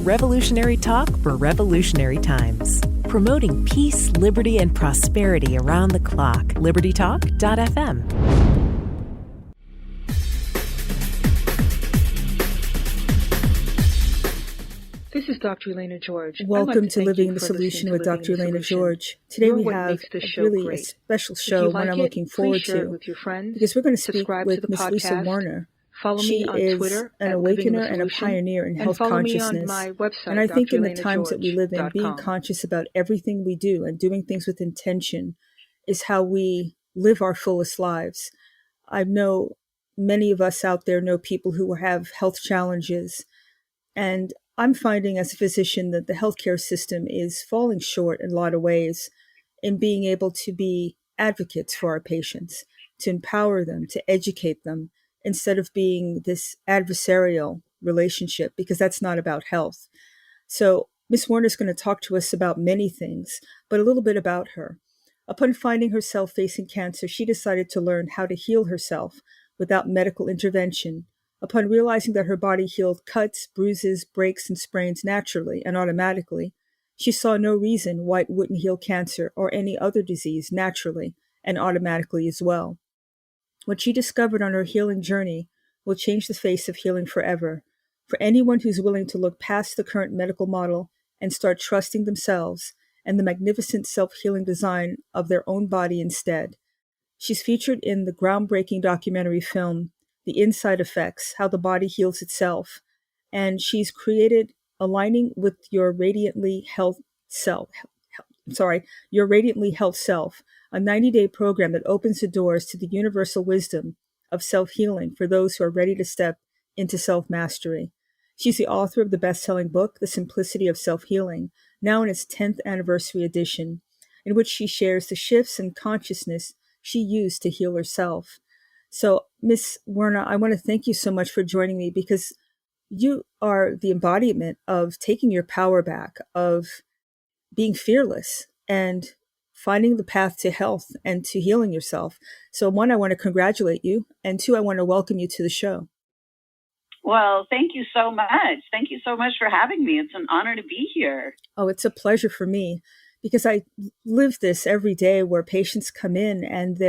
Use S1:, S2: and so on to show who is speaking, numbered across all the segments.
S1: Revolutionary talk for revolutionary times. Promoting peace, liberty, and prosperity around the clock. LibertyTalk.fm.
S2: This is Dr. Elena George.
S3: Welcome to Living the Solution with Dr. Elena George. Today we have a special show, one I'm looking forward to, because we're going to speak with Miss Lisa Warner. She is an awakener and a pioneer in health consciousness. And I think in the times that we live in, being conscious about everything we do and doing things with intention is how we live our fullest lives. I know many of us out there know people who have health challenges, and I'm finding as a physician that the healthcare system is falling short in a lot of ways in being able to be advocates for our patients, to empower them, to educate them, instead of being this adversarial relationship, because that's not about health. So Ms. Warner is going to talk to us about many things, but a little bit about her. Upon finding herself facing cancer, she decided to learn how to heal herself without medical intervention. Upon realizing that her body healed cuts, bruises, breaks, and sprains naturally and automatically, she saw no reason why it wouldn't heal cancer or any other disease naturally and automatically as well. What she discovered on her healing journey will change the face of healing forever for anyone who's willing to look past the current medical model and start trusting themselves and the magnificent self-healing design of their own body instead. She's featured in the groundbreaking documentary film The Inside Effects, How the Body Heals Itself, and she's created Aligning with Your Radiantly Health Self, Your Radiantly Health Self, a 90-day program that opens the doors to the universal wisdom of self-healing for those who are ready to step into self-mastery. She's the author of the best-selling book, The Simplicity of Self-Healing, now in its 10th anniversary edition, in which she shares the shifts in consciousness she used to heal herself. So, Ms. Warner, I want to thank you so much for joining me, because you are the embodiment of taking your power back, of being fearless and finding the path to health and to healing yourself. So, one, I want to congratulate you, and two, I want to welcome you to the show.
S4: Well, thank you so much. Thank you so much for having me. It's an honor to be here.
S3: Oh, it's a pleasure for me, because I live this every day where patients come in and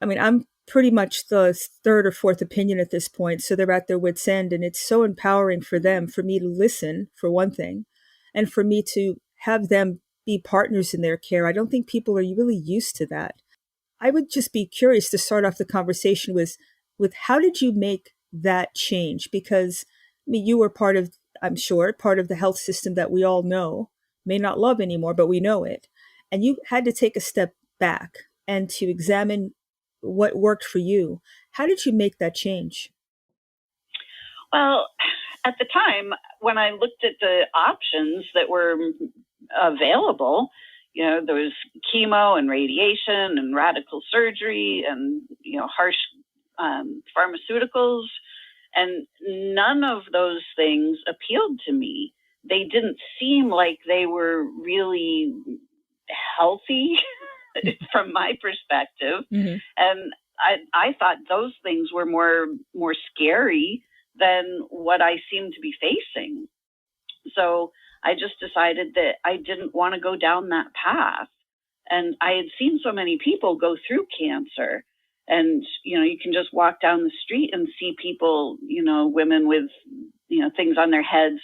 S3: I'm pretty much the third or fourth opinion at this point. So they're at their wits' end, and it's so empowering for them, for me to listen, for one thing, and for me to have them be partners in their care. I don't think people are really used to that. I would just be curious to start off the conversation with how did you make that change? Because you were part of the health system that we all know, may not love anymore, but we know it. And you had to take a step back and to examine what worked for you. How did you make that change?
S4: Well, at the time, when I looked at the options that were available, there was chemo and radiation and radical surgery and, harsh pharmaceuticals, and none of those things appealed to me. They didn't seem like they were really healthy from my perspective. Mm-hmm. And I thought those things were more scary than what I seemed to be facing. So I just decided that I didn't want to go down that path. And I had seen so many people go through cancer. And, you can just walk down the street and see people, women with, things on their heads,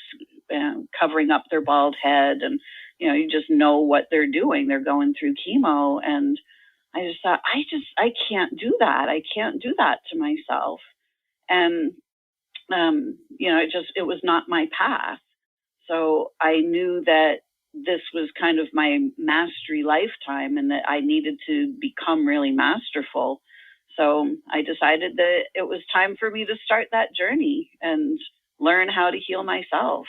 S4: covering up their bald head. And, you just know what they're doing. They're going through chemo. And I just thought, I can't do that. I can't do that to myself. And, it was not my path. So I knew that this was kind of my mastery lifetime and that I needed to become really masterful. So I decided that it was time for me to start that journey and learn how to heal myself.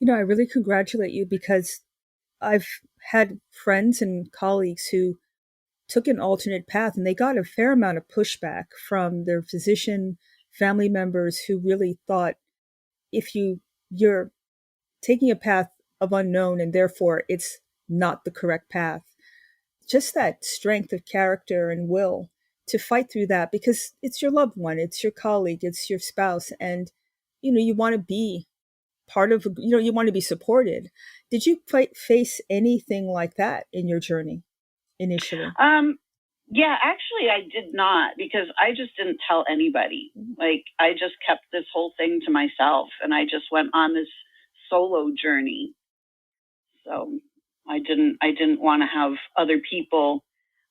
S3: I really congratulate you, because I've had friends and colleagues who took an alternate path, and they got a fair amount of pushback from their physician, family members who really thought, if you're taking a path of unknown and therefore it's not the correct path. Just that strength of character and will to fight through that, because it's your loved one, it's your colleague, it's your spouse, and you want to be part of, you want to be supported. Did you face anything like that in your journey initially?
S4: Yeah, actually I did not, because I just didn't tell anybody. Like, I just kept this whole thing to myself, and I just went on this solo journey. So I didn't want to have other people.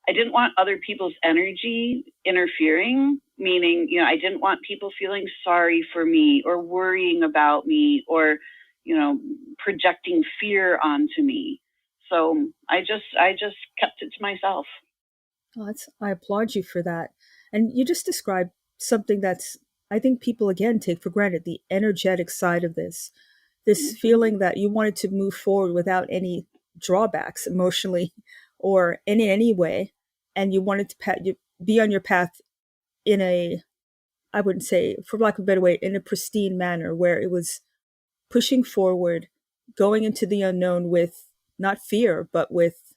S4: I didn't want other people's energy interfering, meaning, I didn't want people feeling sorry for me or worrying about me or, projecting fear onto me. So I just kept it to myself.
S3: Oh, I applaud you for that. And you just described something that's, I think people again take for granted, the energetic side of this feeling that you wanted to move forward without any drawbacks emotionally or in any way. And you wanted to be on your path in a, I wouldn't say, for lack of a better way, in a pristine manner where it was pushing forward, going into the unknown with not fear, but with,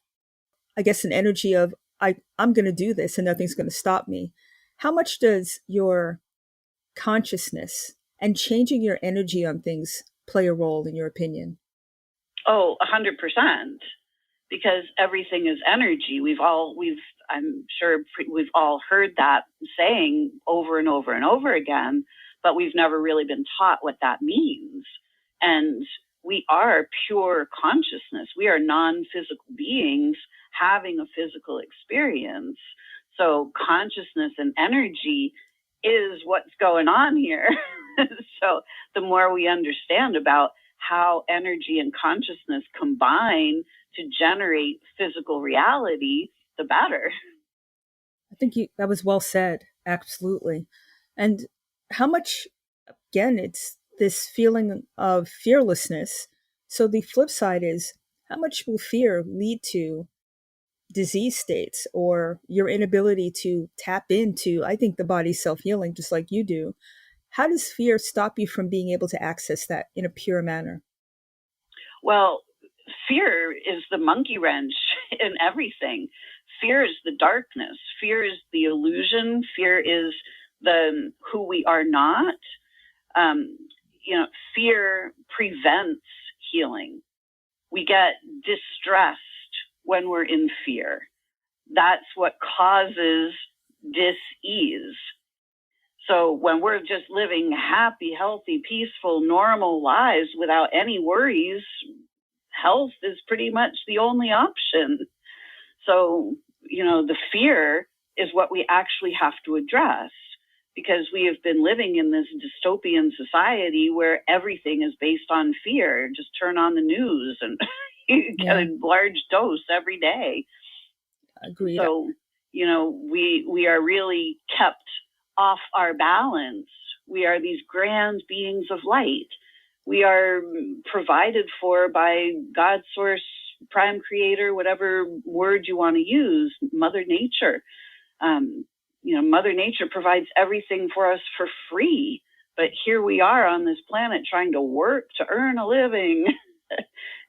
S3: I guess, an energy of, I'm going to do this and nothing's going to stop me. How much does your consciousness and changing your energy on things play a role, in your opinion?
S4: Oh, 100%. Because everything is energy. I'm sure we've all heard that saying over and over and over again, but we've never really been taught what that means. And we are pure consciousness. We are non-physical beings having a physical experience. So consciousness and energy is what's going on here. So the more we understand about how energy and consciousness combine to generate physical reality, the better.
S3: I think that was well said. Absolutely. And how much, again, it's this feeling of fearlessness. So the flip side is, how much will fear lead to disease states or your inability to tap into, I think, the body's self-healing, just like you do? How does fear stop you from being able to access that in a pure manner?
S4: Well, fear is the monkey wrench in everything. Fear is the darkness. Fear is the illusion. Fear is the who we are not. Fear prevents healing. We get distressed when we're in fear. That's what causes dis-ease. So when we're just living happy, healthy, peaceful, normal lives without any worries, health is pretty much the only option. So, the fear is what we actually have to address, because we have been living in this dystopian society where everything is based on fear. Just turn on the news and you get a large dose every day.
S3: Agreed.
S4: So, we are really kept off our balance. We are these grand beings of light. We are provided for by God, source, prime creator, whatever word you want to use, Mother Nature. Mother Nature provides everything for us for free. But here we are on this planet trying to work to earn a living.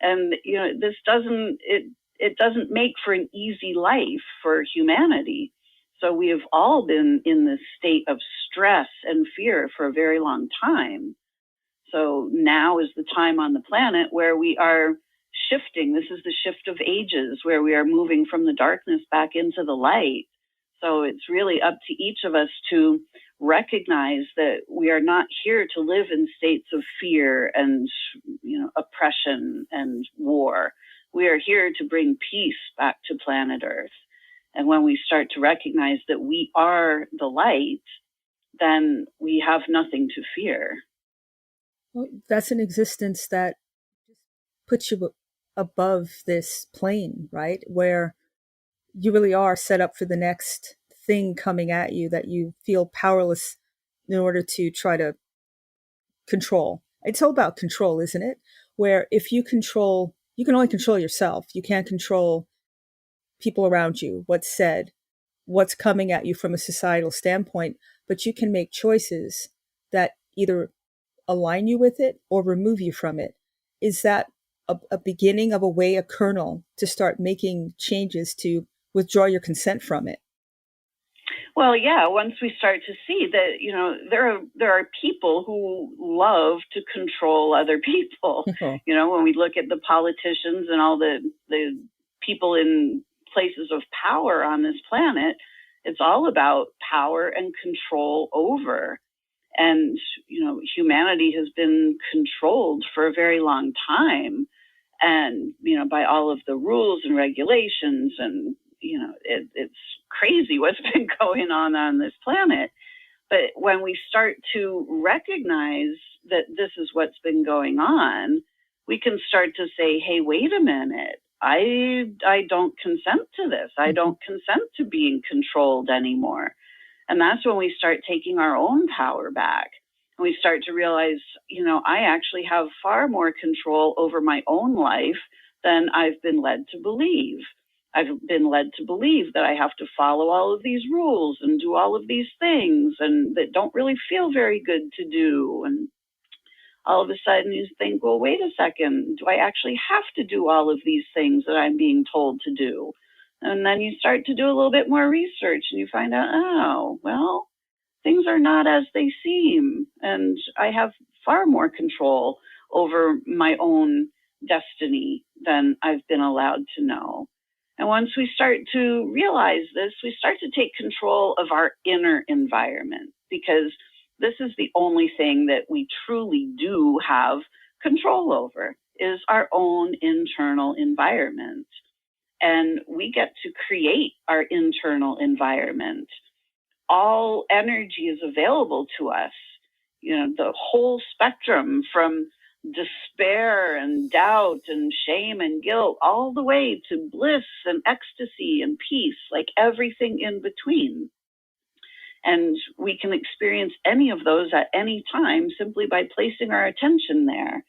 S4: And, this doesn't make for an easy life for humanity. So we have all been in this state of stress and fear for a very long time. So now is the time on the planet where we are shifting. This is the shift of ages, where we are moving from the darkness back into the light. So it's really up to each of us to recognize that we are not here to live in states of fear and, oppression and war. We are here to bring peace back to planet Earth. And when we start to recognize that we are the light, then we have nothing to fear.
S3: Well, that's an existence that puts you above this plane, right? Where you really are set up for the next thing coming at you that you feel powerless in order to try to control. It's all about control, isn't it? Where if you control, you can only control yourself. You can't control people around you, what's said, what's coming at you from a societal standpoint, but you can make choices that either align you with it or remove you from it. Is that a beginning of a way, a kernel, to start making changes to withdraw your consent from it?
S4: Well, yeah, once we start to see that, there are people who love to control other people. When we look at the politicians and all the people in places of power on this planet, it's all about power and control over. And, humanity has been controlled for a very long time. And, by all of the rules and regulations, and, it's crazy what's been going on this planet. But when we start to recognize that this is what's been going on, we can start to say, hey, wait a minute. I don't consent to this. I don't consent to being controlled anymore. And that's when we start taking our own power back. And we start to realize, I actually have far more control over my own life than I've been led to believe. I've been led to believe that I have to follow all of these rules and do all of these things, and that don't really feel very good to do. And all of a sudden you think, well, wait a second, do I actually have to do all of these things that I'm being told to do? And then you start to do a little bit more research and you find out, oh, well, things are not as they seem. And I have far more control over my own destiny than I've been allowed to know. And once we start to realize this, we start to take control of our inner environment, because this is the only thing that we truly do have control over, is our own internal environment. And we get to create our internal environment. All energy is available to us, the whole spectrum from despair and doubt and shame and guilt, all the way to bliss and ecstasy and peace, like everything in between. And we can experience any of those at any time simply by placing our attention there.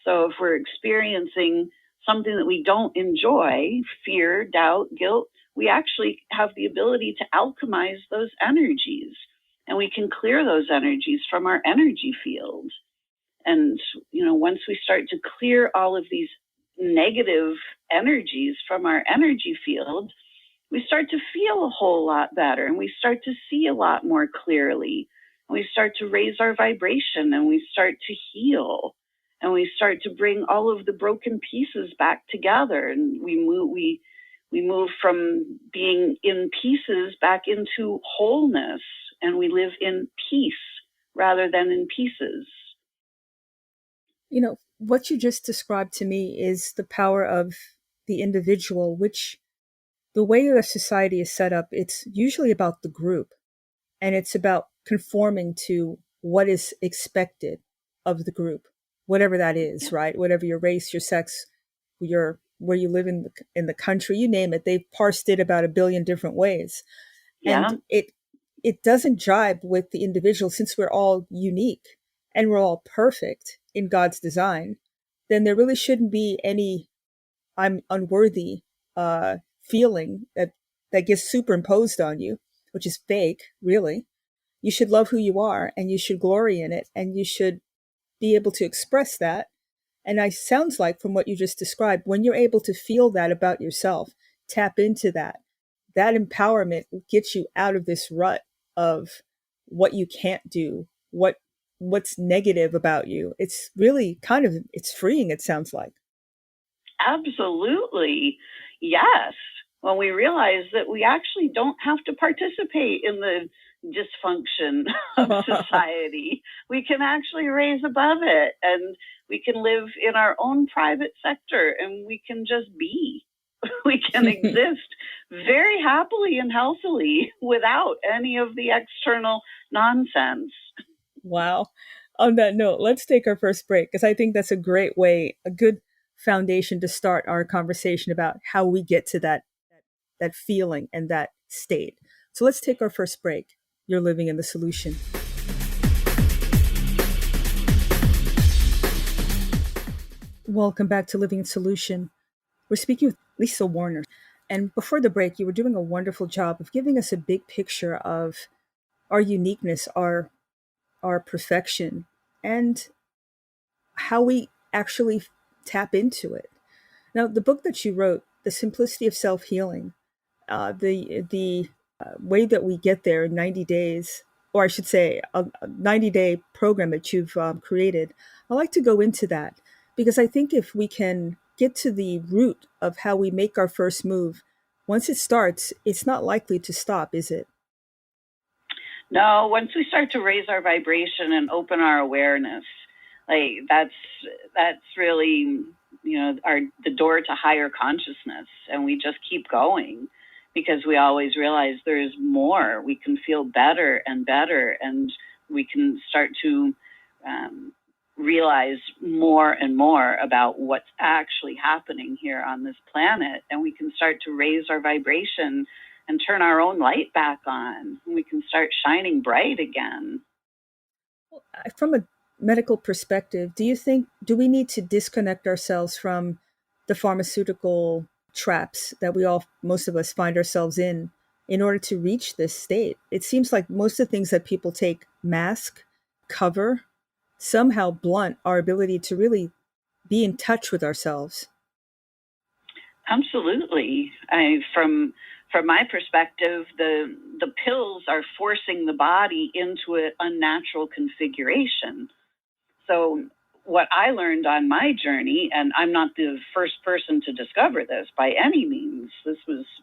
S4: So if we're experiencing something that we don't enjoy, fear, doubt, guilt, we actually have the ability to alchemize those energies, and we can clear those energies from our energy field. And, once we start to clear all of these negative energies from our energy field, we start to feel a whole lot better, and we start to see a lot more clearly. And we start to raise our vibration, and we start to heal, and we start to bring all of the broken pieces back together. And we move from being in pieces back into wholeness, and we live in peace rather than in pieces.
S3: What you just described to me is the power of the individual, which the way that society is set up, it's usually about the group, and it's about conforming to what is expected of the group, whatever that is, right? Whatever your race, your sex, where you live in the country, you name it, they've parsed it about 1 billion different ways. Yeah. And it doesn't jibe with the individual. Since we're all unique and we're all perfect in God's design, then there really shouldn't be any I'm unworthy feeling that gets superimposed on you, which is fake, really. You should love who you are, and you should glory in it, and you should be able to express that. And it sounds like, from what you just described, when you're able to feel that about yourself, tap into that empowerment gets you out of this rut of what you can't do, what's negative about you. It's really it's freeing, it sounds like.
S4: Absolutely. Yes. When we realize that we actually don't have to participate in the dysfunction of society, we can actually raise above it, and we can live in our own private sector, and we can just be. We can exist very happily and healthily without any of the external nonsense.
S3: Wow. On that note, let's take our first break, because I think that's a great way, a good foundation to start our conversation about how we get to that feeling and that state. So let's take our first break. You're living in the solution. Welcome back to Living in Solution. We're speaking with Lisa Warner. And before the break, you were doing a wonderful job of giving us a big picture of our uniqueness, our perfection, and how we actually tap into it. Now, the book that you wrote, The Simplicity of Self-Healing, the way that we get there in 90 days, or I should say a 90-day program that you've created, I'd like to go into that because I think if we can get to the root of how we make our first move, once it starts, it's not likely to stop, is it?
S4: No, once we start to raise our vibration and open our awareness, like that's really, the door to higher consciousness, and we just keep going because we always realize there's more. We can feel better and better, and we can start to realize more and more about what's actually happening here on this planet, and we can start to raise our vibration and turn our own light back on. We can start shining bright again.
S3: From a medical perspective, do we need to disconnect ourselves from the pharmaceutical traps that most of us find ourselves in order to reach this state? It seems like most of the things that people take, mask, cover, somehow blunt our ability to really be in touch with ourselves.
S4: Absolutely. From my perspective, the pills are forcing the body into an unnatural configuration. So what I learned on my journey, and I'm not the first person to discover this by any means, this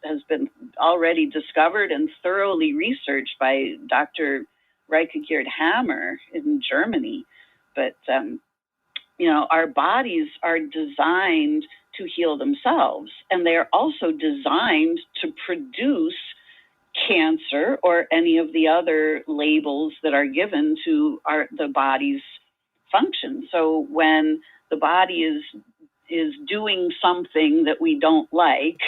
S4: has been already discovered and thoroughly researched by Dr. Reike Hammer in Germany. But, our bodies are designed to heal themselves, and they are also designed to produce cancer or any of the other labels that are given to the body's function. So when the body is doing something that we don't like,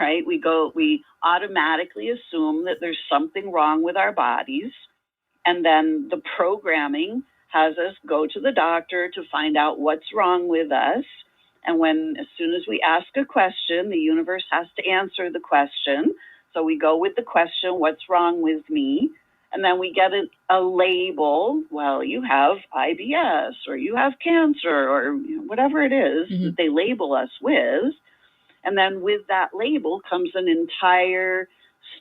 S4: right, we automatically assume that there's something wrong with our bodies, and then the programming has us go to the doctor to find out what's wrong with us. And as soon as we ask a question, the universe has to answer the question. So we go with the question, what's wrong with me? And then we get a label. Well, you have IBS, or you have cancer, or whatever it is that they label us with. And then with that label comes an entire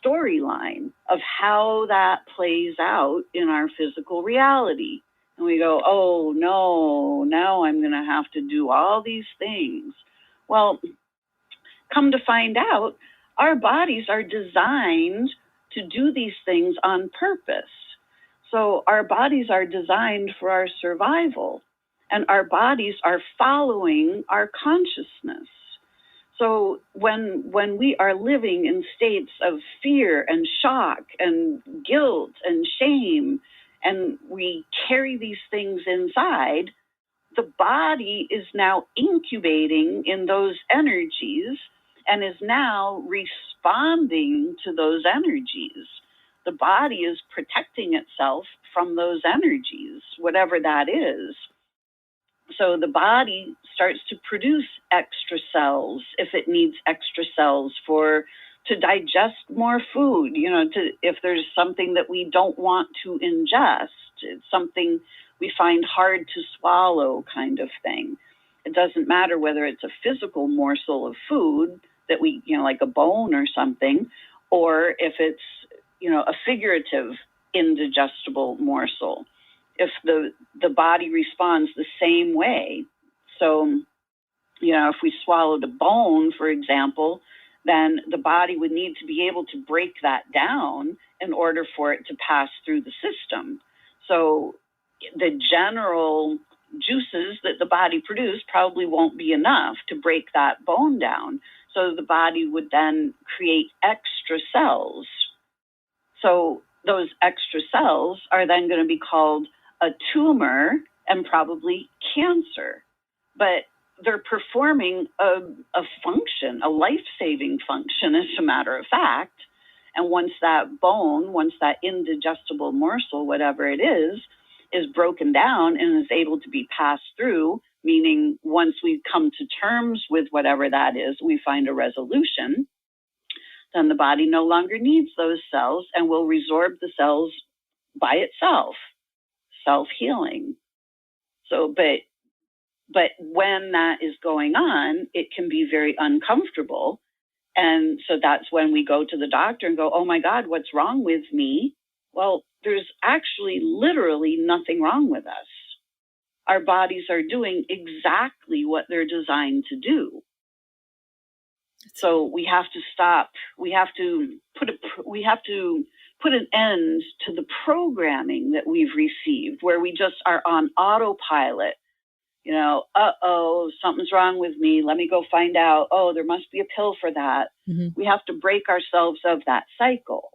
S4: storyline of how that plays out in our physical reality. And we go, oh, no, now I'm going to have to do all these things. Well, come to find out, our bodies are designed to do these things on purpose. So our bodies are designed for our survival, and our bodies are following our consciousness. So when we are living in states of fear and shock and guilt and shame, and we carry these things inside, the body is now incubating in those energies and is now responding to those energies. The body is protecting itself from those energies, whatever that is. So the body starts to produce extra cells if it needs extra cells to digest more food, if there's something that we don't want to ingest, it's something we find hard to swallow kind of thing. It doesn't matter whether it's a physical morsel of food that we, like a bone or something, or if it's, a figurative indigestible morsel. If the body responds the same way. So, if we swallowed a bone, for example, then the body would need to be able to break that down in order for it to pass through the system. So the general juices that the body produces probably won't be enough to break that bone down. So the body would then create extra cells. So those extra cells are then going to be called a tumor and probably cancer. But they're performing a function, a life-saving function, as a matter of fact. And once that indigestible morsel, whatever it is broken down and is able to be passed through, meaning once we come to terms with whatever that is, we find a resolution, then the body no longer needs those cells and will resorb the cells by itself, self-healing. So, but when that is going on, it can be very uncomfortable. And so that's when we go to the doctor and go, oh my God, what's wrong with me? Well, there's actually literally nothing wrong with us. Our bodies are doing exactly what they're designed to do. So we have to stop. We have to put an end to the programming that we've received, where we just are on autopilot. Something's wrong with me. Let me go find out. Oh, there must be a pill for that. Mm-hmm. We have to break ourselves of that cycle,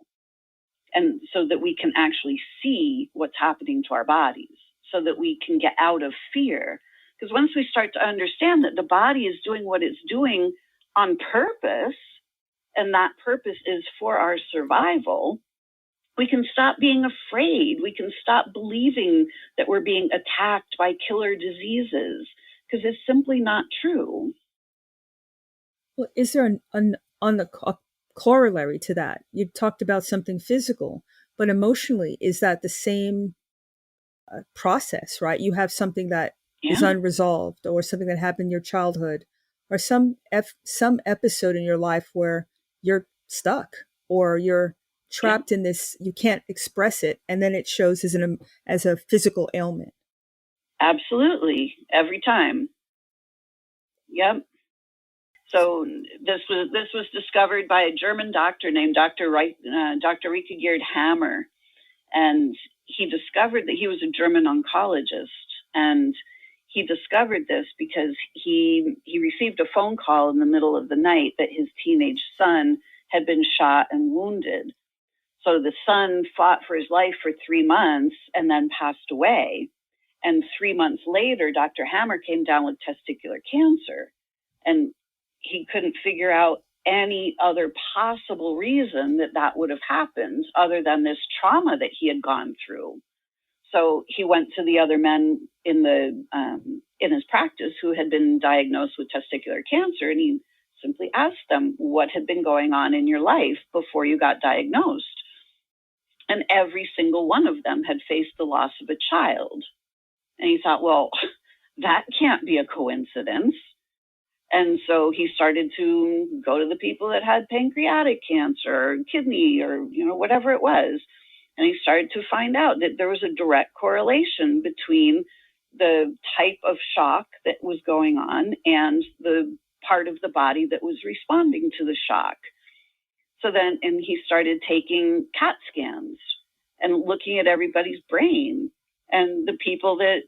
S4: and so that we can actually see what's happening to our bodies, so that we can get out of fear. Because once we start to understand that the body is doing what it's doing on purpose, and that purpose is for our survival, we can stop being afraid. We can stop believing that we're being attacked by killer diseases, because it's simply not true.
S3: Well, is there a corollary to that? You talked about something physical, but emotionally, is that the same process, right? You have something that is unresolved, or something that happened in your childhood, or some episode in your life where you're stuck, or you're trapped in this, you can't express it, and then it shows as a physical ailment.
S4: Absolutely, every time. Yep. So this was discovered by a German doctor named Dr. Rika Hammer, and he discovered that he was a German oncologist, and he discovered this because he received a phone call in the middle of the night that his teenage son had been shot and wounded. So the son fought for his life for 3 months and then passed away. And 3 months later, Dr. Hammer came down with testicular cancer. And he couldn't figure out any other possible reason that would have happened other than this trauma that he had gone through. So he went to the other men in his practice who had been diagnosed with testicular cancer, and he simply asked them, what had been going on in your life before you got diagnosed? And every single one of them had faced the loss of a child. And he thought, well, that can't be a coincidence. And so he started to go to the people that had pancreatic cancer or kidney or, whatever it was. And he started to find out that there was a direct correlation between the type of shock that was going on and the part of the body that was responding to the shock. So then, and he started taking CAT scans and looking at everybody's brain. And the people that,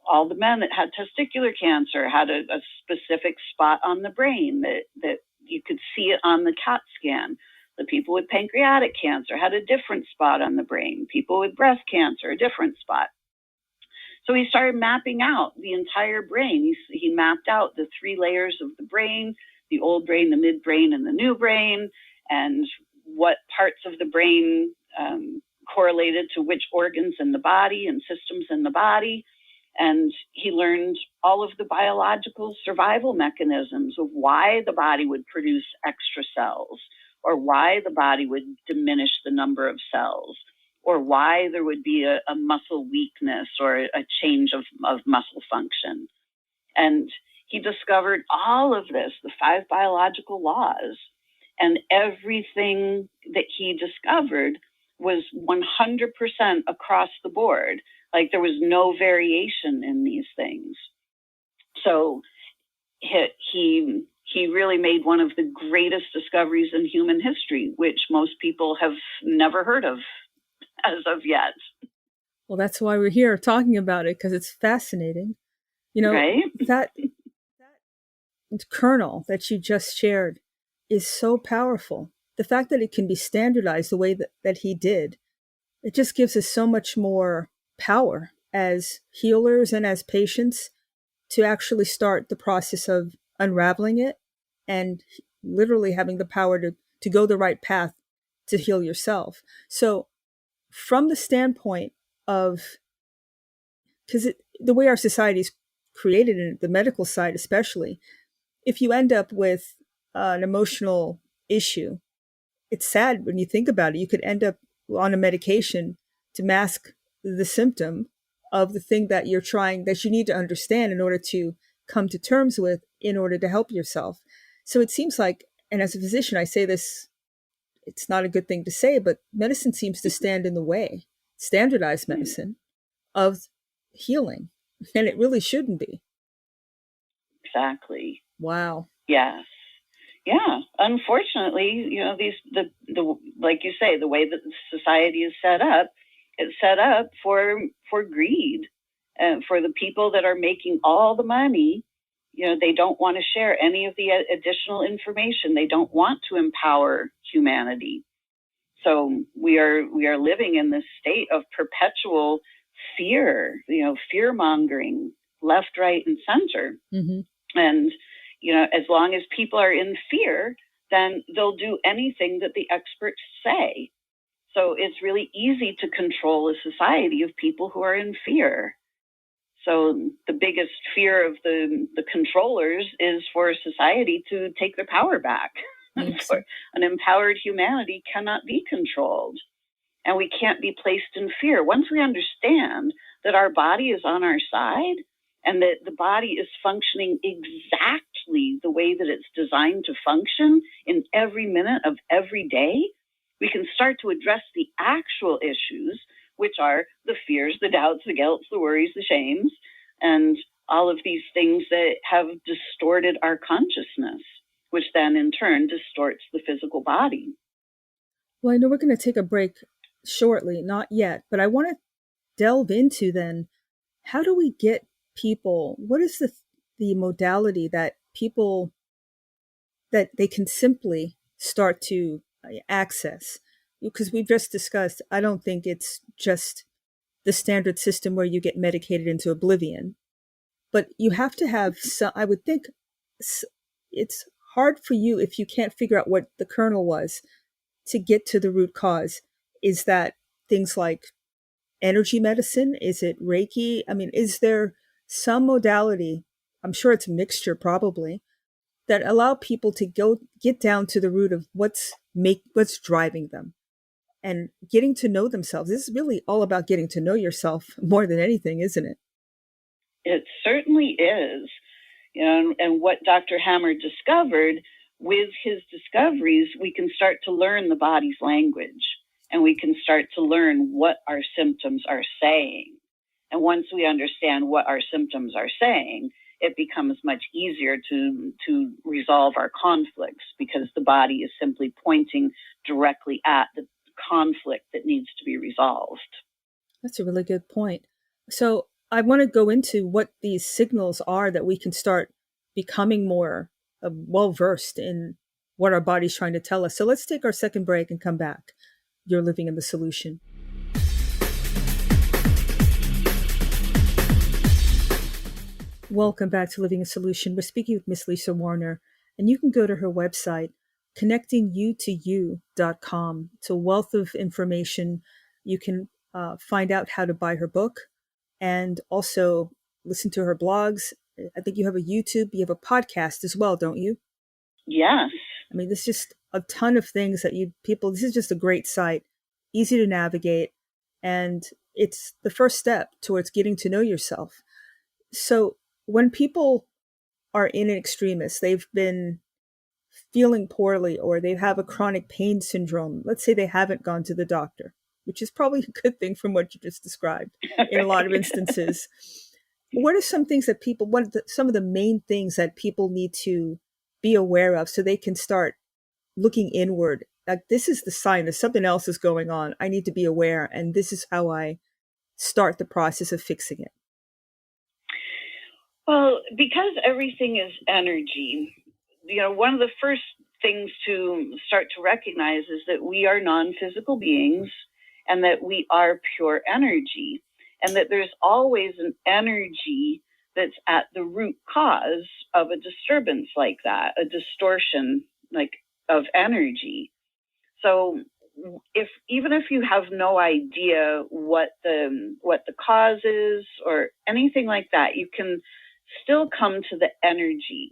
S4: all the men that had testicular cancer had a specific spot on the brain that you could see it on the CAT scan. The people with pancreatic cancer had a different spot on the brain. People with breast cancer, a different spot. So he started mapping out the entire brain. He mapped out the 3 layers of the brain, the old brain, the midbrain, and the new brain, and what parts of the brain correlated to which organs in the body and systems in the body. And he learned all of the biological survival mechanisms of why the body would produce extra cells, or why the body would diminish the number of cells, or why there would be a muscle weakness or a change of muscle function. And he discovered all of this, the 5 biological laws, and everything that he discovered was 100% across the board. Like there was no variation in these things. So he really made one of the greatest discoveries in human history, which most people have never heard of as of yet.
S3: Well, that's why we're here talking about it, because it's fascinating.
S4: Right?
S3: That kernel that you just shared is so powerful. The fact that it can be standardized the way that he did, it just gives us so much more power as healers and as patients to actually start the process of unraveling it and literally having the power to go the right path to heal yourself. So from the standpoint of, because the way our society is created, in the medical side especially, if you end up with an emotional issue, it's sad when you think about it. You could end up on a medication to mask the symptom of the thing that that you need to understand in order to come to terms with, in order to help yourself. So it seems like and as a physician, I say this, it's not a good thing to say, but medicine seems to stand in the way, standardized medicine, of healing. And it really shouldn't be.
S4: Exactly.
S3: Wow.
S4: Yes. Yeah. Unfortunately, the like you say, the way that society is set up, it's set up for greed, and for the people that are making all the money. They don't want to share any of the additional information. They don't want to empower humanity. So we are living in this state of perpetual fear, fear mongering, left, right, and center.
S3: Mm-hmm.
S4: And, as long as people are in fear, then they'll do anything that the experts say. So it's really easy to control a society of people who are in fear. So the biggest fear of the controllers is for society to take their power back. For an empowered humanity cannot be controlled. And we can't be placed in fear. Once we understand that our body is on our side and that the body is functioning exactly the way that it's designed to function in every minute of every day, we can start to address the actual issues, which are the fears, the doubts, the guilts, the worries, the shames, and all of these things that have distorted our consciousness, which then in turn distorts the physical body.
S3: Well, I know we're going to take a break shortly, not yet, but I want to delve into then, how do we get people, what is the modality that people, that they can simply start to access? Because we've just discussed, I don't think it's just the standard system where you get medicated into oblivion, but you have to have some, I would think it's hard for you if you can't figure out what the kernel was to get to the root cause. Is that things like energy medicine? Is it Reiki? I mean, is there some modality, I'm sure it's a mixture probably, that allow people to get down to the root of what's driving them and getting to know themselves? This is really all about getting to know yourself more than anything, isn't it?
S4: It certainly is. And what Dr. Hammer discovered, with his discoveries, we can start to learn the body's language, and we can start to learn what our symptoms are saying. And once we understand what our symptoms are saying, it becomes much easier to resolve our conflicts, because the body is simply pointing directly at the conflict that needs to be resolved.
S3: That's a really good point. So I want to go into what these signals are that we can start becoming more well-versed in what our body's trying to tell us. So let's take our second break and come back. You're living in the solution. Welcome back to Living a Solution. We're speaking with Miss Lisa Warner, and you can go to her website, connectingyoutoyou.com. It's a wealth of information. You can find out how to buy her book and also listen to her blogs. I think you have a YouTube, you have a podcast as well, don't you?
S4: Yes.
S3: I mean, there's just a ton of things that this is just a great site, easy to navigate, and it's the first step towards getting to know yourself. So when people are in an extremis, they've been feeling poorly or they have a chronic pain syndrome, let's say they haven't gone to the doctor, which is probably a good thing from what you just described in a lot of instances. What are some things that some of the main things that people need to be aware of so they can start looking inward? Like, this is the sign that something else is going on. I need to be aware, and this is how I start the process of fixing it.
S4: Well, because everything is energy, one of the first things to start to recognize is that we are non-physical beings and that we are pure energy, and that there's always an energy that's at the root cause of a disturbance like that, a distortion of energy. So even if you have no idea what the cause is or anything like that, you can still come to the energy.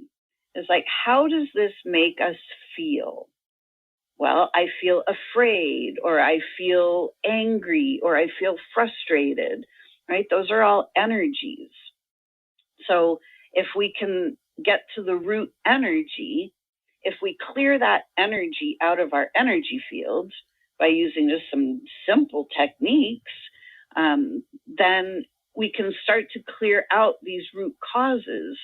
S4: It's like, how does this make us feel? Well, I feel afraid, or I feel angry, or I feel frustrated, right? Those are all energies. So if we can get to the root energy, if we clear that energy out of our energy field by using just some simple techniques, then we can start to clear out these root causes,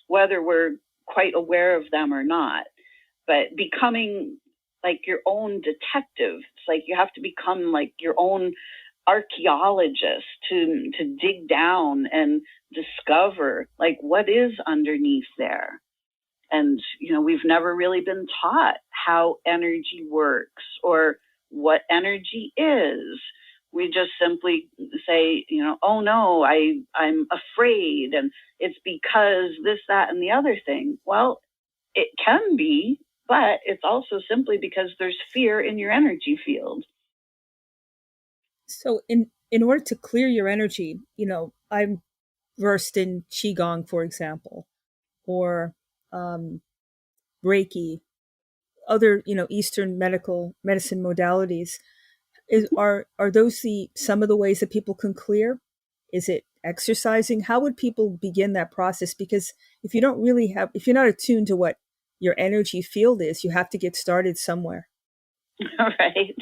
S4: whether we're quite aware of them or not. But becoming like your own detective, it's like you have to become like your own archaeologist to dig down and discover like what is underneath there. And, we've never really been taught how energy works or what energy is. We just simply say, oh no, I'm afraid and it's because this, that, and the other thing. Well, it can be, but it's also simply because there's fear in your energy field.
S3: So in order to clear your energy, I'm versed in Qigong, for example, or Reiki, other, Eastern medicine modalities. Are those some of the ways that people can clear? Is it exercising? How would people begin that process? Because if you're not attuned to what your energy field is, you have to get started somewhere.
S4: Right,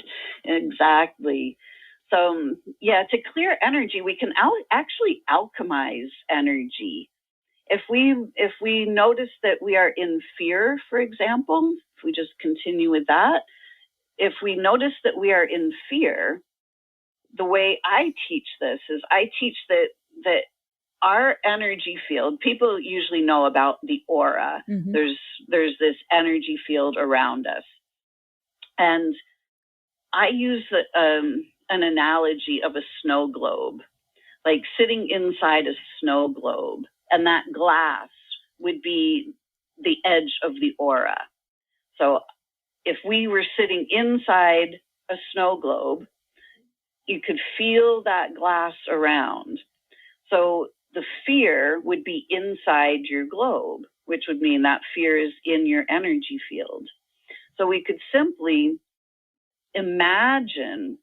S4: exactly. So, to clear energy, we can actually alchemize energy. If we notice that we are in fear, for example, if we just continue with that, if we notice that we are in fear, the way I teach this is I teach that our energy field, people usually know about the aura. Mm-hmm. There's this energy field around us. And I use an analogy of a snow globe, like sitting inside a snow globe. And that glass would be the edge of the aura. So if we were sitting inside a snow globe, you could feel that glass around. So the fear would be inside your globe, which would mean that fear is in your energy field. So we could simply imagine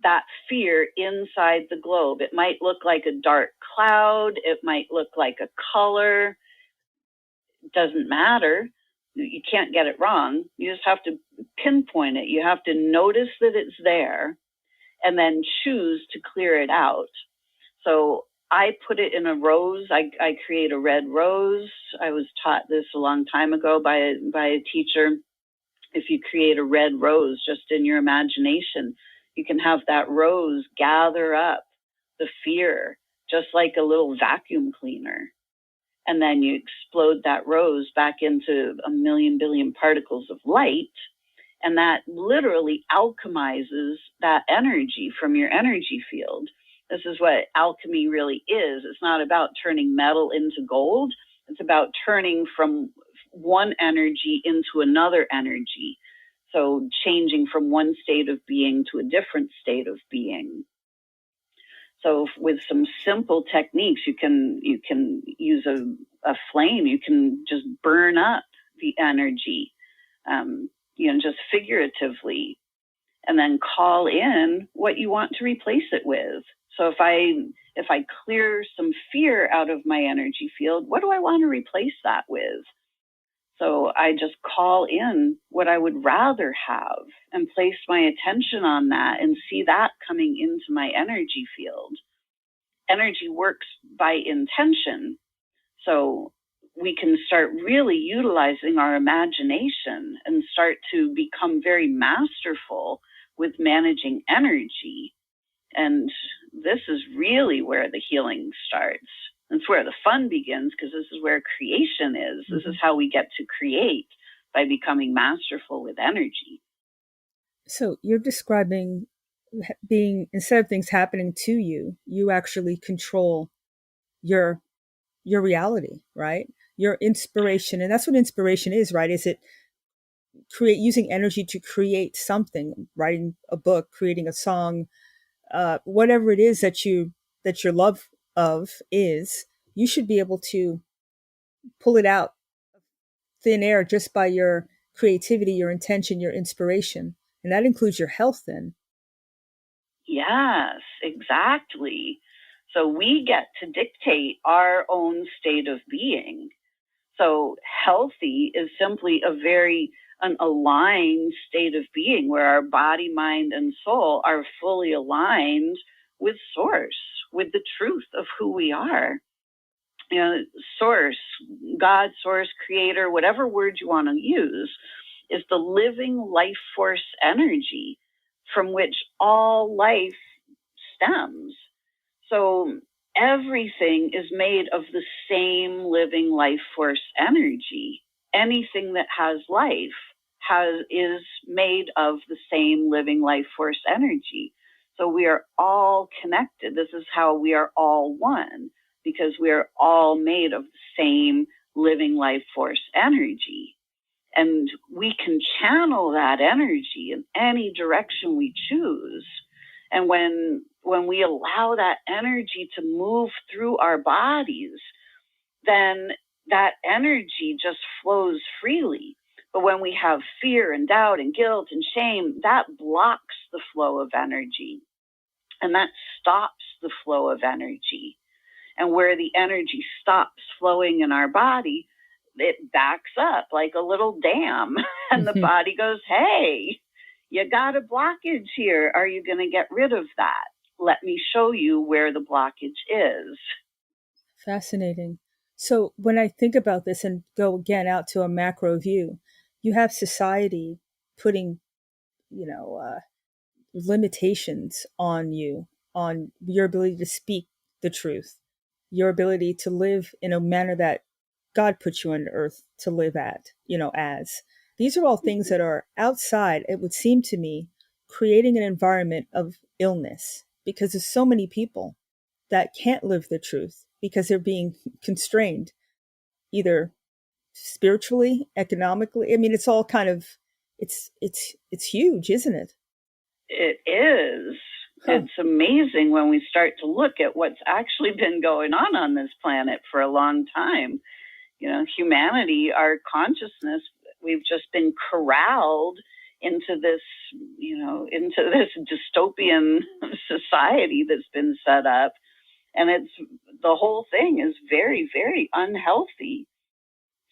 S4: that fear inside the globe. It might look like a dark cloud. It might look like a color. It doesn't matter. You can't get it wrong. You just have to pinpoint it. You have to notice that it's there and then choose to clear it out. So I put it in a rose. I create a red rose. I was taught this a long time ago by a teacher. If you create a red rose just in your imagination, you can have that rose gather up the fear, just like a little vacuum cleaner. And then you explode that rose back into a million billion particles of light. And that literally alchemizes that energy from your energy field. This is what alchemy really is. It's not about turning metal into gold. It's about turning from one energy into another energy. So changing from one state of being to a different state of being. So with some simple techniques, you can use a flame. You can just burn up the energy, just figuratively, and then call in what you want to replace it with. So if I clear some fear out of my energy field, what do I want to replace that with? So I just call in what I would rather have and place my attention on that and see that coming into my energy field. Energy works by intention. So we can start really utilizing our imagination and start to become very masterful with managing energy. And this is really where the healing starts. It's where the fun begins, because this is where creation is. This is how we get to create, by becoming masterful with energy.
S3: So you're describing being, instead of things happening to you, you actually control your reality, right? Your inspiration. And that's what inspiration is, right? Is it using energy to create something, writing a book, creating a song, whatever it is that your love of is, you should be able to pull it out of thin air just by your creativity, your intention, your inspiration. And that includes your health then.
S4: Yes, exactly. So we get to dictate our own state of being. So healthy is simply an aligned state of being where our body, mind, and soul are fully aligned with source, with the truth of who we are. You know, source, God, source, creator, whatever word you want to use, is the living life force energy from which all life stems. So everything is made of the same living life force energy. Anything that has life is made of the same living life force energy. So we are all connected. This is how we are all one, because we are all made of the same living life force energy. And we can channel that energy in any direction we choose. And when we allow that energy to move through our bodies, then that energy just flows freely. But when we have fear and doubt and guilt and shame, that blocks the flow of energy. And that stops the flow of energy. And where the energy stops flowing in our body, it backs up like a little dam. And the body goes, hey, you got a blockage here. Are you going to get rid of that? Let me show you where the blockage is.
S3: Fascinating. So when I think about this and go again out to a macro view, you have society putting, limitations on you, on your ability to speak the truth, your ability to live in a manner that God put you on earth to live as. These are all things that are outside, it would seem to me, creating an environment of illness, because there's so many people that can't live the truth because they're being constrained, either spiritually, economically. I mean, it's all kind of, it's huge, isn't it?
S4: It is. Huh. It's amazing when we start to look at what's actually been going on this planet for a long time. You know, humanity, our consciousness, we've just been corralled into this dystopian society that's been set up. And the whole thing is very, very unhealthy.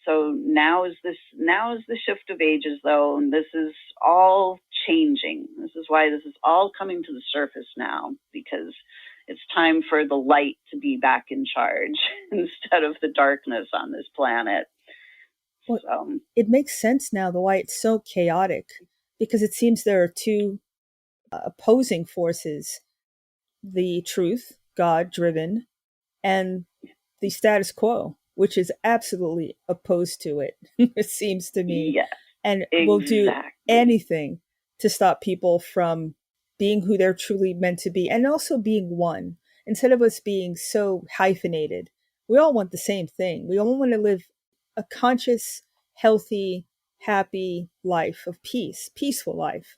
S4: So now is the shift of ages, though, and this is all changing. This is why this is all coming to the surface now, because it's time for the light to be back in charge instead of the darkness on this planet.
S3: Well, it makes sense now, the why it's so chaotic, because it seems there are two opposing forces: the truth, God-driven, and the status quo, which is absolutely opposed to it, it seems to me.
S4: Yes,
S3: and
S4: exactly.
S3: Will do anything to stop people from being who they're truly meant to be, and also being one. Instead of us being so hyphenated, we all want the same thing. We all want to live a conscious, healthy, happy life of peace, peaceful life.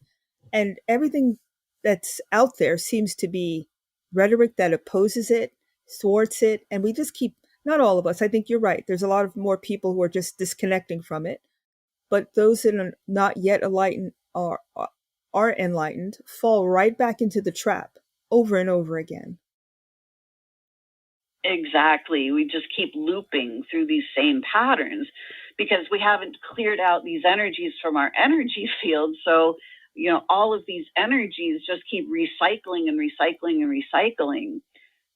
S3: And everything that's out there seems to be rhetoric that opposes it, thwarts it, and we just keep, not all of us, I think you're right, there's a lot of more people who are just disconnecting from it, but those that are not yet enlightened are enlightened, fall right back into the trap over and over again.
S4: Exactly. We just keep looping through these same patterns because we haven't cleared out these energies from our energy field. So, all of these energies just keep recycling and recycling and recycling.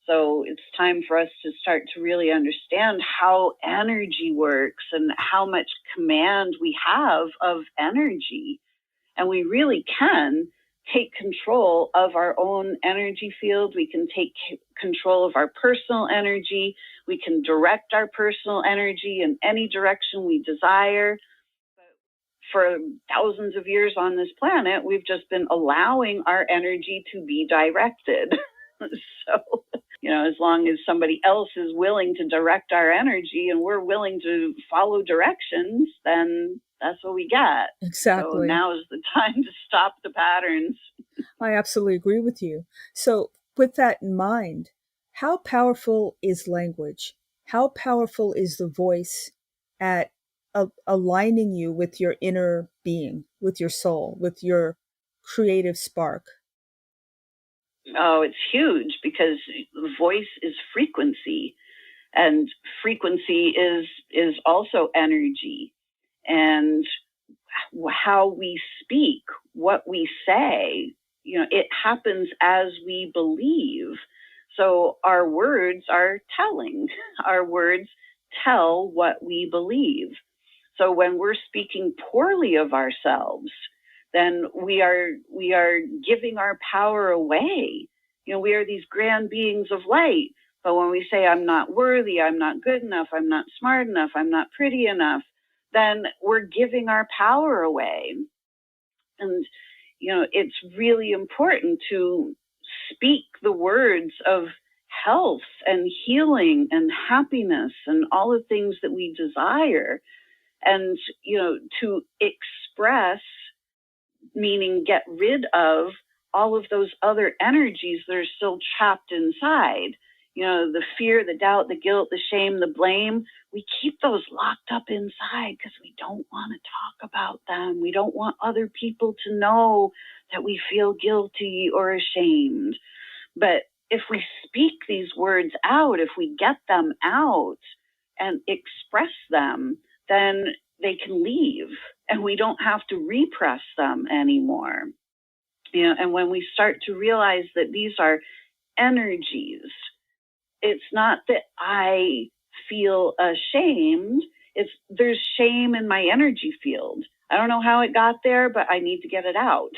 S4: So it's time for us to start to really understand how energy works and how much command we have of energy. And we really can take control of our own energy field. We can take control of our personal energy. We can direct our personal energy in any direction we desire. For thousands of years on this planet, we've just been allowing our energy to be directed. So, as long as somebody else is willing to direct our energy and we're willing to follow directions, then that's what we get.
S3: Exactly.
S4: So now is the time to stop the patterns.
S3: I absolutely agree with you. So with that in mind, how powerful is language? How powerful is the voice at aligning you with your inner being, with your soul, with your creative spark?
S4: Oh, it's huge because voice is frequency, and frequency is is also energy. And how we speak, what we say, it happens as we believe. So our words are telling. Our words tell what we believe. So when we're speaking poorly of ourselves, then we are giving our power away. We are these grand beings of light. But when we say, I'm not worthy, I'm not good enough, I'm not smart enough, I'm not pretty enough, then we're giving our power away. And, it's really important to speak the words of health and healing and happiness and all the things that we desire. And, to express, meaning get rid of all of those other energies that are still trapped inside. The fear, the doubt, the guilt, the shame, the blame, we keep those locked up inside because we don't want to talk about them. We don't want other people to know that we feel guilty or ashamed. But if we speak these words out, if we get them out and express them, then they can leave and we don't have to repress them anymore. And when we start to realize that these are energies, it's not that I feel ashamed. There's shame in my energy field. I don't know how it got there, but I need to get it out.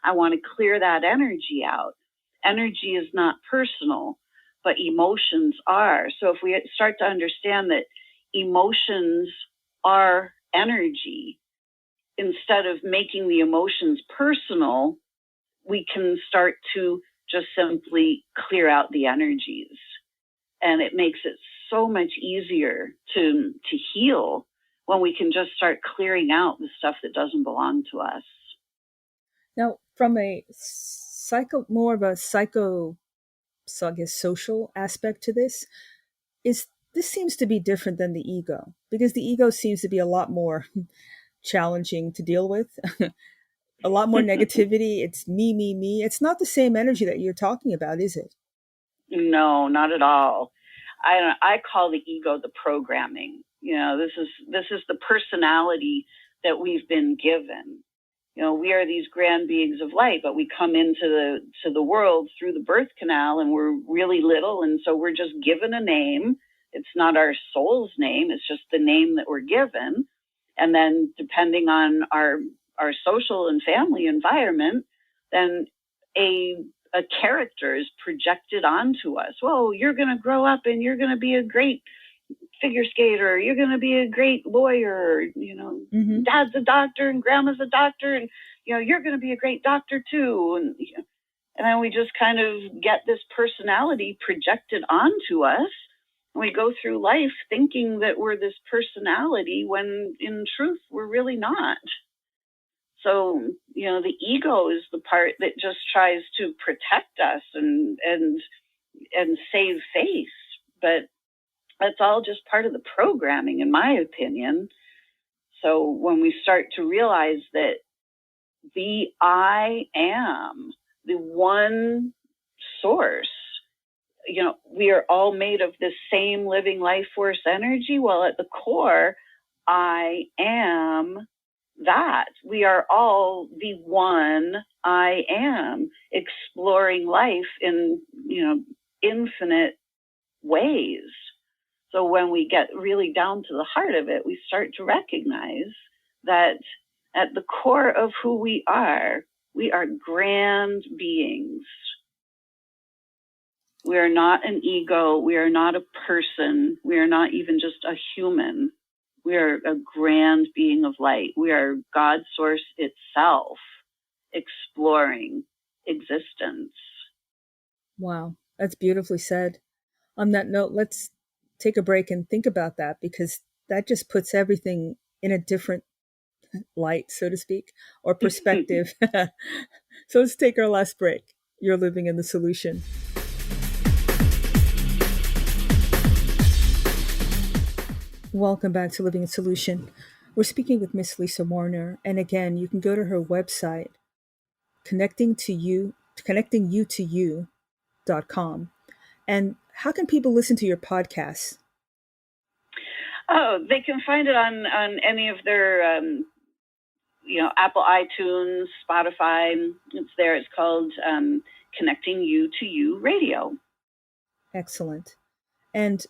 S4: I want to clear that energy out. Energy is not personal, but emotions are. So if we start to understand that emotions are energy, instead of making the emotions personal, we can start to just simply clear out the energies. And it makes it so much easier to heal when we can just start clearing out the stuff that doesn't belong to us.
S3: Now, from a more of a social aspect to this, this seems to be different than the ego, because the ego seems to be a lot more challenging to deal with, a lot more negativity. It's me, me, me. It's not the same energy that you're talking about, is it? No,
S4: not at all. I call the ego the programming. This is the personality that we've been given. We are these grand beings of light, but we come into the world through the birth canal and we're really little. And so we're just given a name. It's not our soul's name. It's just the name that we're given. And then depending on our social and family environment, then a character is projected onto us. Well, you're going to grow up and you're going to be a great figure skater. You're going to be a great lawyer. Mm-hmm. Dad's a doctor and grandma's a doctor, and you're going to be a great doctor too. And then we just kind of get this personality projected onto us. And we go through life thinking that we're this personality when in truth we're really not. So, the ego is the part that just tries to protect us and save face. But that's all just part of the programming, in my opinion. So when we start to realize that the I am, the one source, we are all made of this same living life force energy. Well, at the core, I am that. We are all the one I am, exploring life in, infinite ways. So when we get really down to the heart of it, we start to recognize that at the core of who we are grand beings. We are not an ego. We are not a person. We are not even just a human. We are a grand being of light. We are God source itself, exploring existence.
S3: Wow, that's beautifully said. On that note, let's take a break and think about that, because that just puts everything in a different light, so to speak, or perspective. So let's take our last break. You're living in the solution. Welcome back to Living in Solution. We're speaking with Miss Lisa Warner, and again, you can go to her website, connectingyoutoyou.com. And how can people listen to your podcasts?
S4: Oh, they can find it on any of their, Apple iTunes, Spotify. It's there. It's called Connecting You to You Radio.
S3: Excellent. And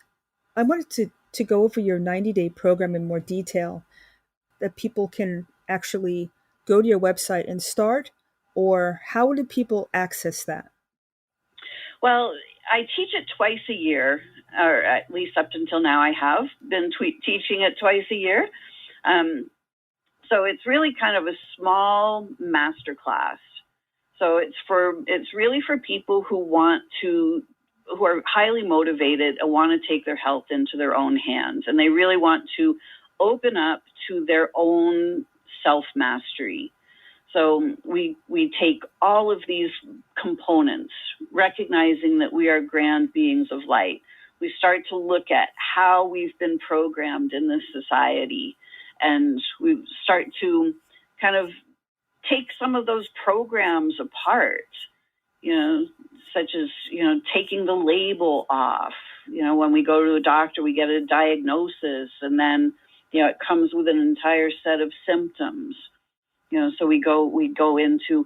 S3: I wanted to go over your 90-day program in more detail, that people can actually go to your website and start, or how do people access that?
S4: Well, I teach it twice a year, or at least up until now I have been teaching it twice a year. So it's really kind of a small master class. So it's really for people who are highly motivated and want to take their health into their own hands, and they really want to open up to their own self-mastery. So we take all of these components, recognizing that we are grand beings of light. We start to look at how we've been programmed in this society, and we start to kind of take some of those programs apart, such as, taking the label off. When we go to a doctor, we get a diagnosis, and then, it comes with an entire set of symptoms. So we go into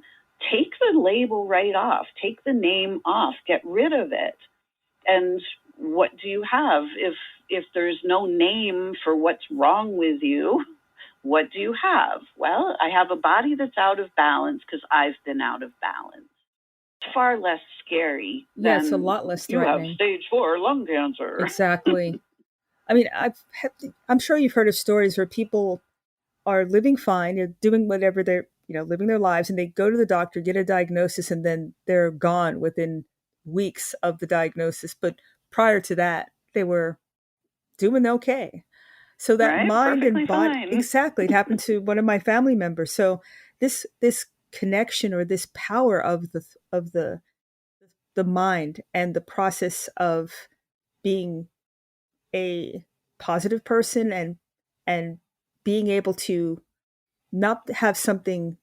S4: take the label right off, take the name off, get rid of it. And what do you have? If there's no name for what's wrong with you, what do you have? Well, I have a body that's out of balance because I've been out of balance. It's far less scary.
S3: Yeah, it's a lot less threatening.
S4: You have stage 4 lung cancer.
S3: Exactly. I mean, I'm sure you've heard of stories where people are living fine, they're doing whatever they're, living their lives, and they go to the doctor, get a diagnosis, and then they're gone within weeks of the diagnosis. But prior to that, they were doing okay. So that
S4: right?
S3: mind
S4: Perfectly
S3: and body,
S4: fine.
S3: exactly, it happened to one of my family members. So this connection, or this power of the mind, and the process of being a positive person, and being able to not have something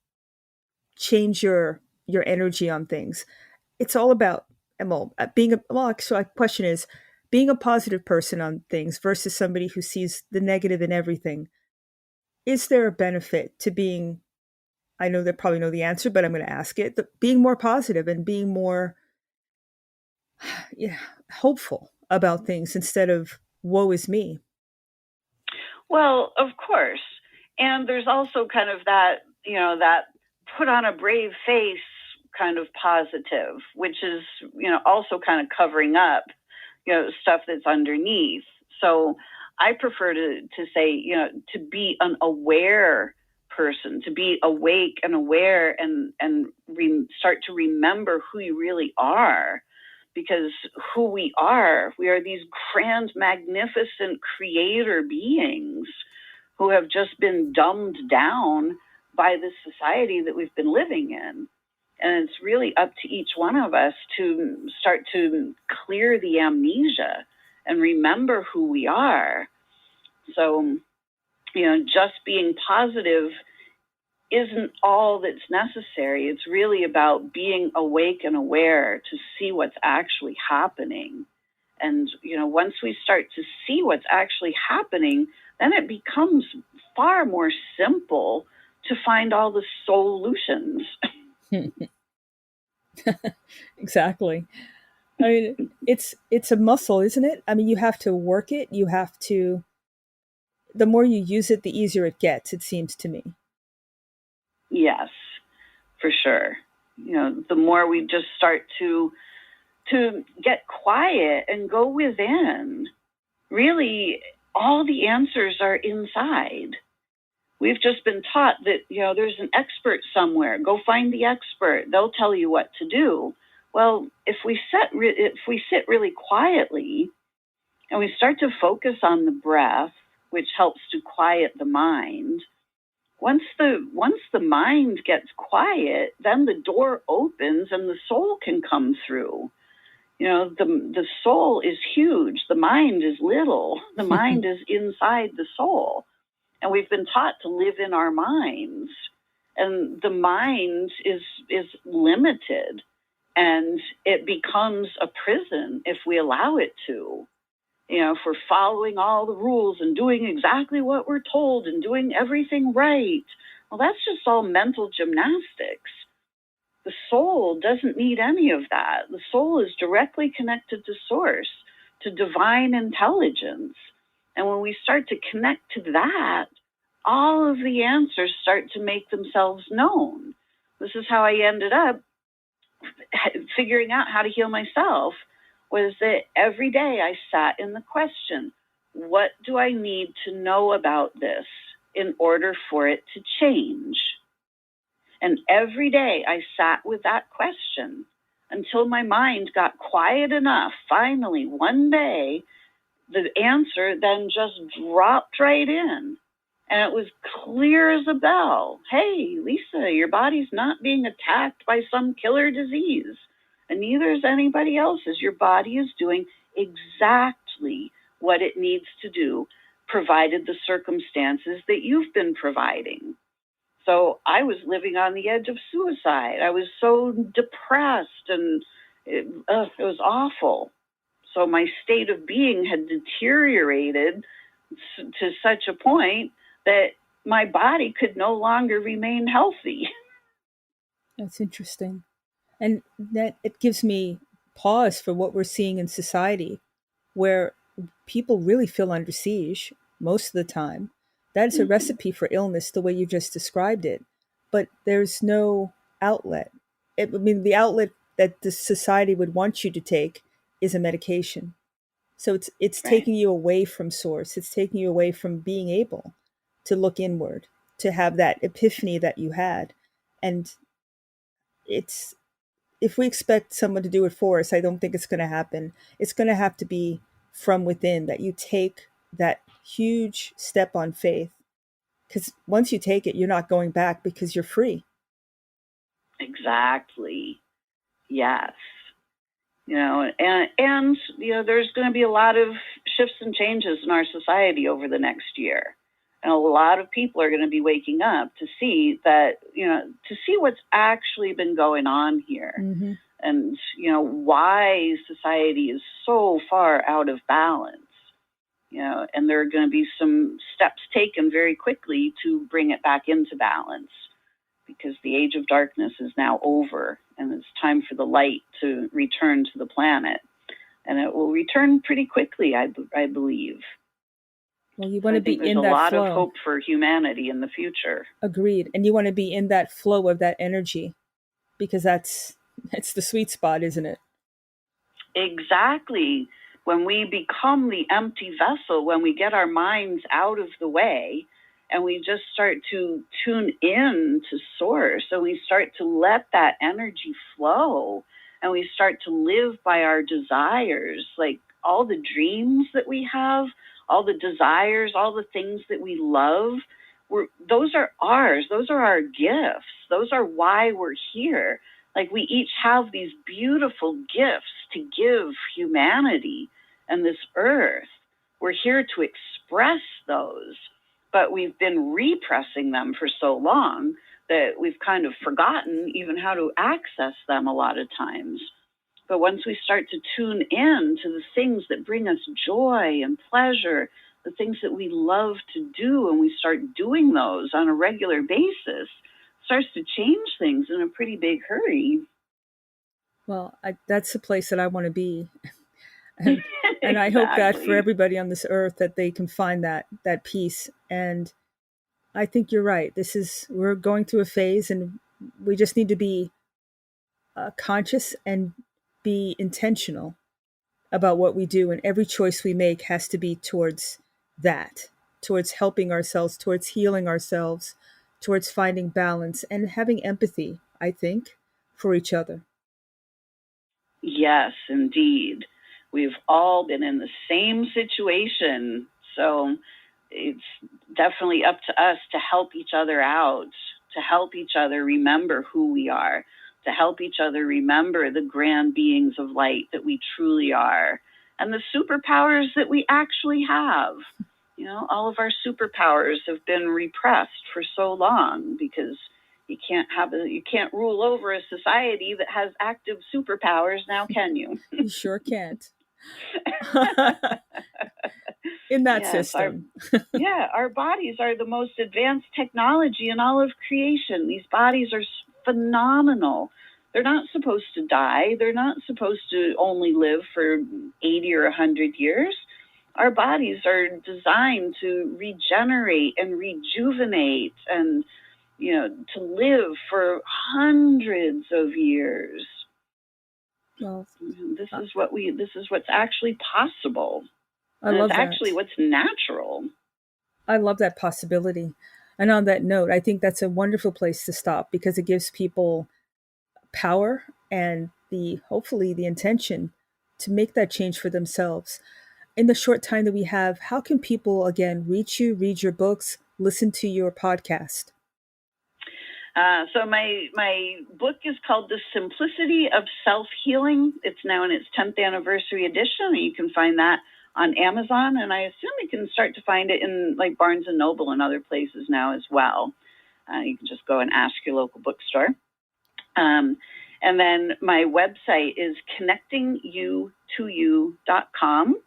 S3: change your energy on things. It's all about so my question is, being a positive person on things versus somebody who sees the negative in everything. Is there a benefit to being, I know they probably know the answer, but I'm going to ask it, being more positive and being more hopeful about things instead of woe is me?
S4: Well, of course. And there's also kind of that, that put on a brave face kind of positive, which is, also kind of covering up, stuff that's underneath. So I prefer to say, to be an aware person, to be awake and aware, and start to remember who you really are. Because who we are these grand, magnificent creator beings who have just been dumbed down by this society that we've been living in. And it's really up to each one of us to start to clear the amnesia and remember who we are. So, just being positive isn't all that's necessary. It's really about being awake and aware to see what's actually happening. And, once we start to see what's actually happening, then it becomes far more simple to find all the solutions.
S3: Exactly. I mean, it's a muscle, isn't it? I mean, you have to work it. The more you use it, the easier it gets, it seems to me.
S4: Yes, for sure. The more we just start to get quiet and go within, really all the answers are inside. We've just been taught that, there's an expert somewhere. Go find the expert. They'll tell you what to do. Well, if we sit really quietly and we start to focus on the breath, which helps to quiet the mind, once the mind gets quiet, then the door opens and the soul can come through. The soul is huge. The mind is little. The mind is inside the soul. And we've been taught to live in our minds. And the mind is limited. And it becomes a prison if we allow it to. if we're following all the rules and doing exactly what we're told and doing everything right, well, that's just all mental gymnastics. The soul doesn't need any of that. The soul is directly connected to source, to divine intelligence. And when we start to connect to that, all of the answers start to make themselves known. This is how I ended up figuring out how to heal myself, was that every day I sat in the question, what do I need to know about this in order for it to change? And every day I sat with that question until my mind got quiet enough. Finally, one day, the answer then just dropped right in. And it was clear as a bell. Hey, Lisa, your body's not being attacked by some killer disease. And neither is anybody else's. Your body is doing exactly what it needs to do, provided the circumstances that you've been providing. So I was living on the edge of suicide. I was so depressed, and it was awful. So my state of being had deteriorated to such a point that my body could no longer remain healthy.
S3: That's interesting. And that it gives me pause for what we're seeing in society, where people really feel under siege most of the time. That's a recipe for illness, the way you just described it. But there's no outlet. The outlet that the society would want you to take is a medication. So it's
S4: Right.
S3: taking you away from source. It's taking you away from being able to look inward, to have that epiphany that you had. And if we expect someone to do it for us, I don't think it's going to happen. It's going to have to be from within, that you take that huge step on faith. Because once you take it, you're not going back, because you're free.
S4: Exactly. Yes. And there's going to be a lot of shifts and changes in our society over the next year. And a lot of people are going to be waking up to see that, to see what's actually been going on here.
S3: Mm-hmm.
S4: And, why society is so far out of balance. And there are going to be some steps taken very quickly to bring it back into balance, because the age of darkness is now over, and it's time for the light to return to the planet. And it will return pretty quickly, I believe.
S3: Well, you want to be in that flow.
S4: There's a lot of hope for humanity in the future.
S3: Agreed. And you want to be in that flow of that energy, because that's the sweet spot, isn't it?
S4: Exactly. When we become the empty vessel, when we get our minds out of the way, and we just start to tune in to source, and we start to let that energy flow, and we start to live by our desires, like all the dreams that we have, all the desires, all the things that we love, those are ours. Those are our gifts. Those are why we're here. Like, we each have these beautiful gifts to give humanity and this earth. We're here to express those, but we've been repressing them for so long that we've kind of forgotten even how to access them a lot of times. But once we start to tune in to the things that bring us joy and pleasure, the things that we love to do, and we start doing those on a regular basis, it starts to change things in a pretty big hurry.
S3: Well, that's the place that I want to be. And exactly. I hope that for everybody on this earth, that they can find that peace. And I think you're right. We're going through a phase, and we just need to be conscious and be intentional about what we do. And every choice we make has to be towards that, towards helping ourselves, towards healing ourselves, towards finding balance and having empathy, I think, for each other.
S4: Yes, indeed. We've all been in the same situation. So it's definitely up to us to help each other out, to help each other remember who we are, to help each other remember the grand beings of light that we truly are, and the superpowers that we actually have. All of our superpowers have been repressed for so long, because you can't rule over a society that has active superpowers now, can you?
S3: You sure can't. In that system.
S4: Our bodies are the most advanced technology in all of creation. These bodies are phenomenal. They're not supposed to die. They're not supposed to only live for 80 or 100 years. Our bodies are designed to regenerate and rejuvenate and, to live for hundreds of years.
S3: Well,
S4: this is what's actually possible.
S3: I love that.
S4: It's actually what's natural.
S3: I love that possibility. And on that note, I think that's a wonderful place to stop because it gives people power and hopefully the intention to make that change for themselves. In the short time that we have, how can people, again, reach you, read your books, listen to your podcast?
S4: So my book is called The Simplicity of Self-Healing. It's now in its 10th anniversary edition, and you can find that on Amazon, and I assume you can start to find it in like Barnes & Noble and other places now as well. You can just go and ask your local bookstore. And then my website is connectingyoutoyou.com.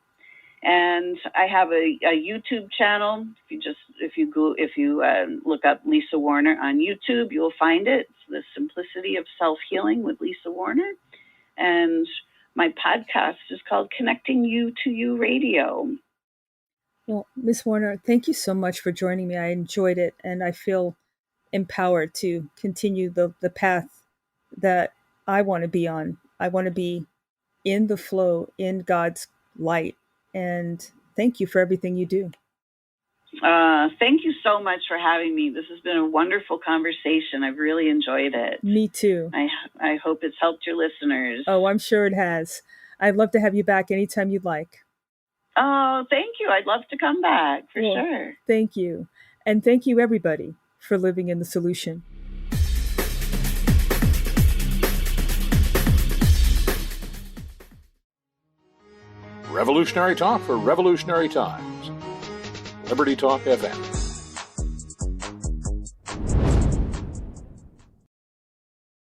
S4: And I have a YouTube channel. If you look up Lisa Warner on YouTube, you'll find it. It's The Simplicity of Self-Healing with Lisa Warner. And my podcast is called Connecting You to You Radio.
S3: Well, Ms. Warner, thank you so much for joining me. I enjoyed it, and I feel empowered to continue the path that I want to be on. I want to be in the flow, in God's light. And thank you for everything you do.
S4: Thank you so much for having me. This has been a wonderful conversation. I've really enjoyed it.
S3: Me too.
S4: I hope it's helped your listeners.
S3: Oh, I'm sure it has. I'd love to have you back anytime you'd like.
S4: Oh, thank you. I'd love to come back for sure.
S3: Thank you. And thank you, everybody, for living in the solution.
S5: Revolutionary talk for revolutionary times. Liberty Talk FM.